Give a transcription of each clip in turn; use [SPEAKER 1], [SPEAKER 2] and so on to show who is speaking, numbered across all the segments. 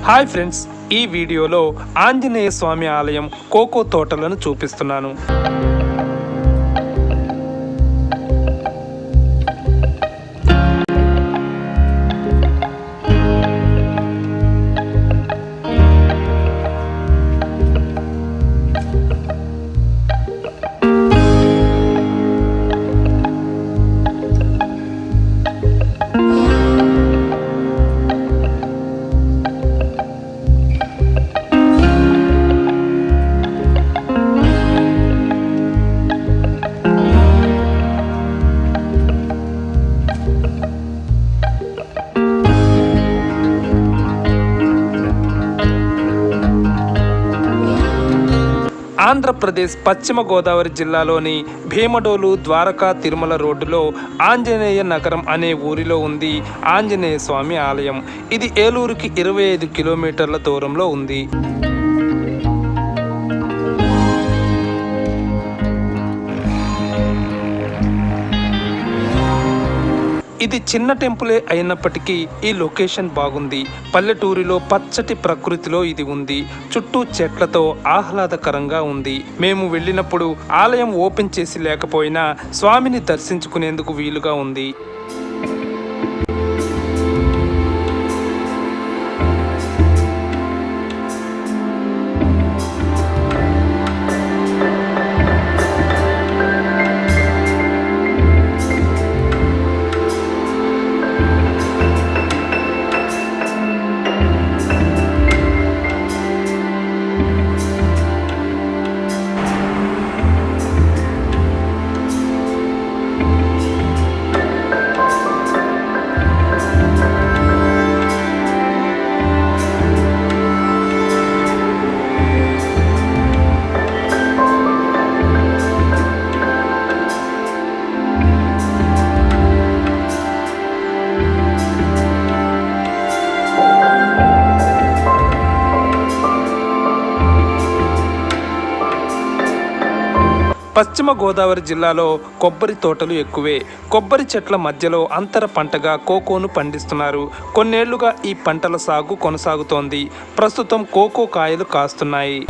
[SPEAKER 1] Hi friends, ఈ వీడియోలో ఆంజనేయ స్వామి ఆలయం కోకో తోటలను చూపిస్తున్నాను. ఆంధ్రప్రదేశ్ పశ్చిమ గోదావరి జిల్లాలోని భీమడోలు ద్వారకా తిరుమల రోడ్డులో ఆంజనేయ నగరం అనే ఊరిలో ఉంది ఆంజనేయ స్వామి ఆలయం. ఇది ఏలూరుకి 25 కిలోమీటర్ల దూరంలో ఉంది. ఇది చిన్న టెంపులే అయినప్పటికీ ఈ లొకేషన్ బాగుంది. పల్లెటూరిలో పచ్చటి ప్రకృతిలో ఇది ఉంది. చుట్టూ చెట్లతో ఆహ్లాదకరంగా ఉంది. మేము వెళ్ళినప్పుడు ఆలయం ఓపెన్ చేసి లేకపోయినా స్వామిని దర్శించుకునేందుకు వీలుగా ఉంది. పశ్చిమ గోదావరి జిల్లాలో కొబ్బరి తోటలు ఎక్కువే. కొబ్బరి చెట్ల మధ్యలో అంతర పంటగా కోకోను పండిస్తున్నారు. కొన్నేళ్లుగా ఈ పంటల సాగు కొనసాగుతోంది. ప్రస్తుతం కోకో కాయలు కాస్తున్నాయి.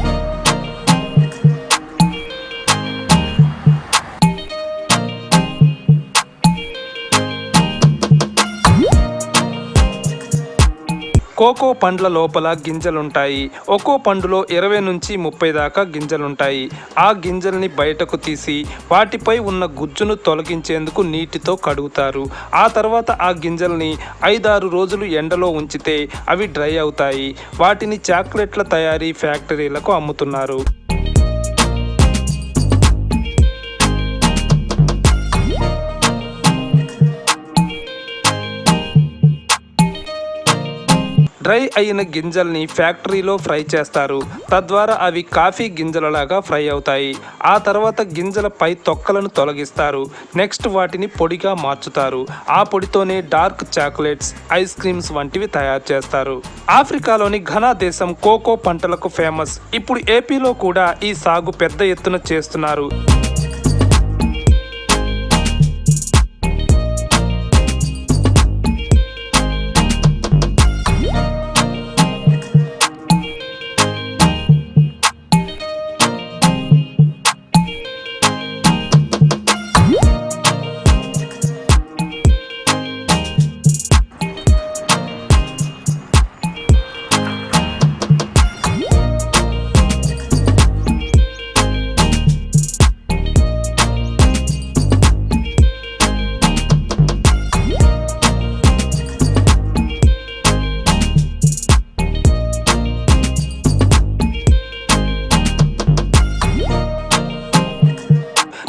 [SPEAKER 1] కోకో పండ్ల లోపల గింజలుంటాయి. ఒక్కో పండులో 20 నుంచి 30 దాకా గింజలుంటాయి. ఆ గింజల్ని బయటకు తీసి వాటిపై ఉన్న గుజ్జును తొలగించేందుకు నీటితో కడుగుతారు. ఆ తర్వాత ఆ గింజల్ని 5-6 రోజులు ఎండలో ఉంచితే అవి డ్రై అవుతాయి. వాటిని చాక్లెట్ల తయారీ ఫ్యాక్టరీలకు అమ్ముతున్నారు. డ్రై అయిన గింజల్ని ఫ్యాక్టరీలో ఫ్రై చేస్తారు. తద్వారా అవి కాఫీ గింజలలాగా ఫ్రై అవుతాయి. ఆ తర్వాత గింజల పై తొక్కలను తొలగిస్తారు. నెక్స్ట్ వాటిని పొడిగా మార్చుతారు. ఆ పొడితోనే డార్క్ చాక్లెట్స్, ఐస్ క్రీమ్స్ వంటివి తయారు చేస్తారు. ఆఫ్రికాలోని ఘనా దేశం కోకో పంటలకు ఫేమస్. ఇప్పుడు ఏపీలో కూడా ఈ సాగు పెద్ద ఎత్తున చేస్తున్నారు.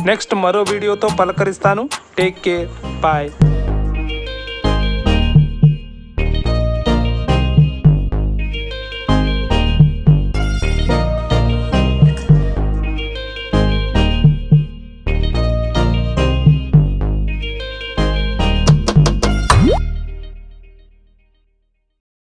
[SPEAKER 1] నెక్స్ట్ మరో వీడియోతో పలకరిస్తాను. Take care, bye.